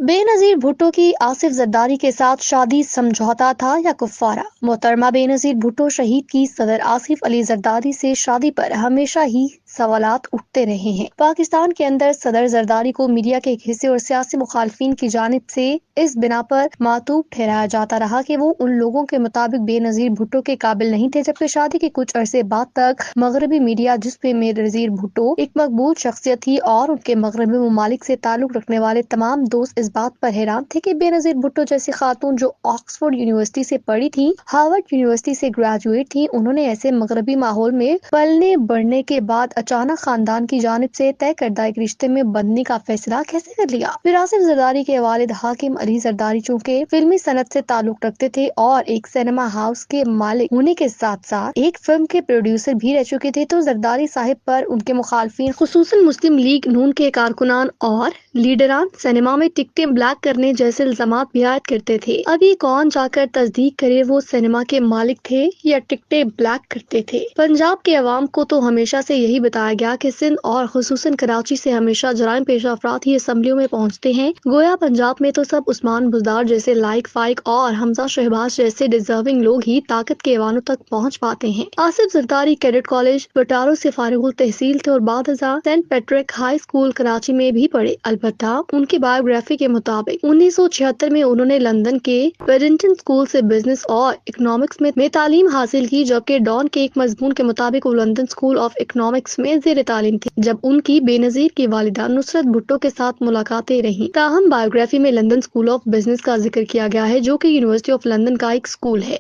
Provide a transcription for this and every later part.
बेनजीर भुट्टो की आसिफ जरदारी के साथ शादी समझौता था या कुफ्फारा। मोहतरमा बेनजीर भुट्टो शहीद की सदर आसिफ अली जरदारी से शादी पर हमेशा ही सवालात उठते रहे हैं। पाकिस्तान के अंदर सदर जरदारी को मीडिया के एक हिस्से और सियासी मुखालफिन की जानिब से इस बिना पर मातूब ठहराया जाता रहा कि वो उन लोगों के मुताबिक बेनजीर भुट्टो के काबिल नहीं थे, जबकि शादी के कुछ अरसे बाद तक मगरबी मीडिया, जिसपे बेनजीर भुट्टो एक मकबूल शख्सियत थी और उनके मगरबी ममालिक से ताल्लुक रखने वाले तमाम दोस्त इस बात पर हैरान थे कि बेनजीर भुट्टो जैसी खातून जो ऑक्सफोर्ड यूनिवर्सिटी से पढ़ी थी, हार्वर्ड यूनिवर्सिटी से ग्रेजुएट थी, उन्होंने ऐसे मगरबी माहौल में पलने बढ़ने के बाद अचानक खानदान की जानिब से तय करदा एक रिश्ते में बंधने का फैसला कैसे कर लिया। फिर आसिफ जरदारी के वालिद हाकिम अली जरदारी चूँकि फिल्मी सनत से ताल्लुक रखते थे और एक सिनेमा हाउस के मालिक होने के साथ साथ एक फिल्म के प्रोड्यूसर भी रह चुके थे, तो जरदारी साहिब पर उनके मुखालफिन खुसूसन मुस्लिम लीग नून के कारकुनान और लीडरान सिनेमा में टिकटें ब्लैक करने जैसे इल्जामात भी आयद करते थे। अभी कौन जाकर तस्दीक करे वो सिनेमा के मालिक थे या टिकटें ब्लैक करते थे। पंजाब के अवाम को तो हमेशा से यही बताया गया कि सिंध और खुसूसन कराची से हमेशा जराइम पेशा अफराद ही असम्बलियों में पहुँचते हैं। गोया पंजाब में तो सब उस्मान बुजदार जैसे लाइक फाइक और हमजा शहबाज जैसे डिजर्विंग लोग ही ताकत के ऐवानों तक पहुँच पाते हैं। आसिफ जरदारी कैडेट कॉलेज बटारो से फारिगुल तहसील थे और बाद Saint Patrick high school Karachi में भी पढ़े। अलबत्ता उनकी बायोग्राफी के मुताबिक 1976 में उन्होंने लंदन के वेडिंगटन स्कूल से बिजनेस और इकोनॉमिक्स में तालीम हासिल की, जबकि डॉन के एक मजमून के मुताबिक वो लंदन स्कूल ऑफ इकोनॉमिक्स में जेर तालीम थी जब उनकी बेनजीर की वालिदा नुसरत भुट्टो के साथ मुलाकातें रहीं। ताहम बायोग्राफी में लंदन स्कूल ऑफ बिजनेस का जिक्र किया गया है, जो कि यूनिवर्सिटी ऑफ लंदन का एक स्कूल है।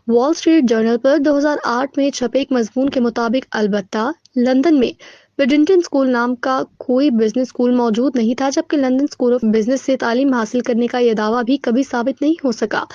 वॉल स्ट्रीट जर्नल पर 2008 में छपे एक मजमून के मुताबिक अलबत्ता लंदन में वेडिंगटन स्कूल नाम का कोई बिजनेस स्कूल मौजूद नहीं था, जबकि लंदन स्कूल ऑफ बिजनेस से तालीम हासिल करने का यह दावा भी कभी साबित नहीं हो सका।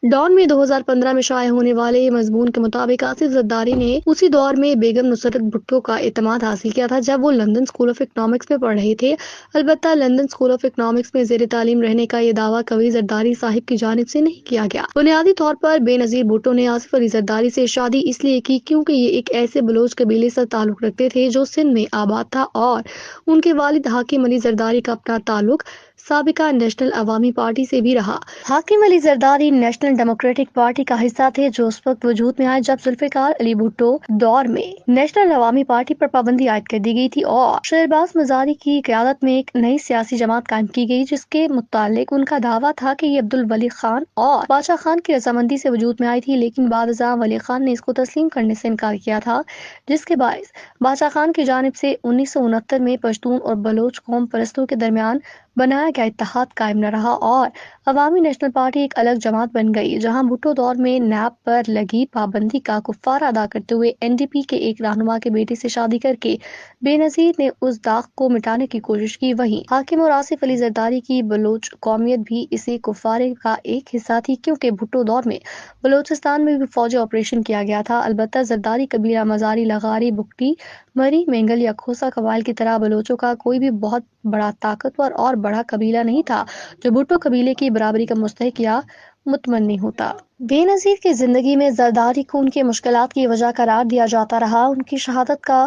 डॉन में 2015 में शाये होने वाले मजमून के मुताबिक आसिफ जरदारी ने उसी दौर में बेगम नुसरत भुट्टो का एतमाद हासिल किया था जब वो लंदन स्कूल ऑफ इकोनॉमिक्स में पढ़ रहे थे। अलबत्ता लंदन स्कूल ऑफ इकोनॉमिक्स में जेर तालीम रहने का यह दावा कभी जरदारी साहिब की जानिब से नहीं किया गया। बुनियादी तौर पर बेनजीर भुट्टो ने आसिफ अली जरदारी से शादी इसलिए की क्योंकि ये एक ऐसे बलोच कबीले से ताल्लुक रखते थे जो सिंध में आबाद था और उनके वालिद हाकिम अली जरदारी का अपना ताल्लुक साबिका नेशनल अवामी पार्टी से भी रहा। हाकिम Ali Zardari national democratic party का हिस्सा थे, जो उस वक्त वजूद में आए जब जुल्फिकार अली भुट्टो दौर में नेशनल अवामी पार्टी पर पाबंदी आयद कर दी गई थी और शहबाज मजारी की क़यादत में एक नई सियासी जमात कायम की गई, जिसके मुतालिक उनका दावा था कि ये अब्दुल वली खान और बादशाह खान की रजामंदी से वजूद में आई थी, लेकिन बाद वली खान ने इसको तस्लीम करने से इनकार किया था, जिसके बायस बादशाह खान की जानिब से 1969 में पश्तून और बलोच कौम परस्तों के दरमियान बनाया गया इत्तेहाद कायम न रहा और अवामी नेशनल पार्टी एक अलग जमात बन गई, जहां भुट्टो दौर में नैब पर लगी पाबंदी का कुफ्फारा अदा करते हुए एनडीपी के एक रहनुमा के बेटे से शादी करके बेनजीर ने उस दाग को मिटाने की कोशिश की। वहीं हाकिम और आसिफ अली जरदारी की बलोच कौमियत भी इसी कुफ्फारे का एक हिस्सा थी, क्योंकि भुट्टो दौर में बलोचिस्तान में भी फौजी ऑपरेशन किया गया था। अलबत्ता जरदारी कबीला मजारी, लगारी, बुकटी, मरी, मेंगल या खोसा कबाइल की तरह बलोचों का कोई भी बहुत बड़ा ताकतवर और बड़ा कबीला नहीं था जो भुट्टो कबीले की बराबरी का मुस्तहिक या मुतमन्नी होता। बेनजीर की जिंदगी में जरदारी को उनकी मुश्किलात की वजह करार दिया जाता रहा। उनकी शहादत का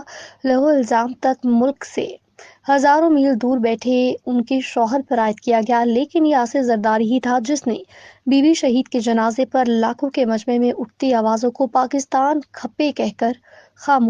लहू इल्जाम तक मुल्क से हजारों मील दूर बैठे उनके शौहर पर आयद किया गया, लेकिन ये आसिफ जरदारी ही था जिसने बीवी शहीद के जनाजे पर लाखों के मजमे में उठती आवाजों को पाकिस्तान खप्पे कहकर खामोश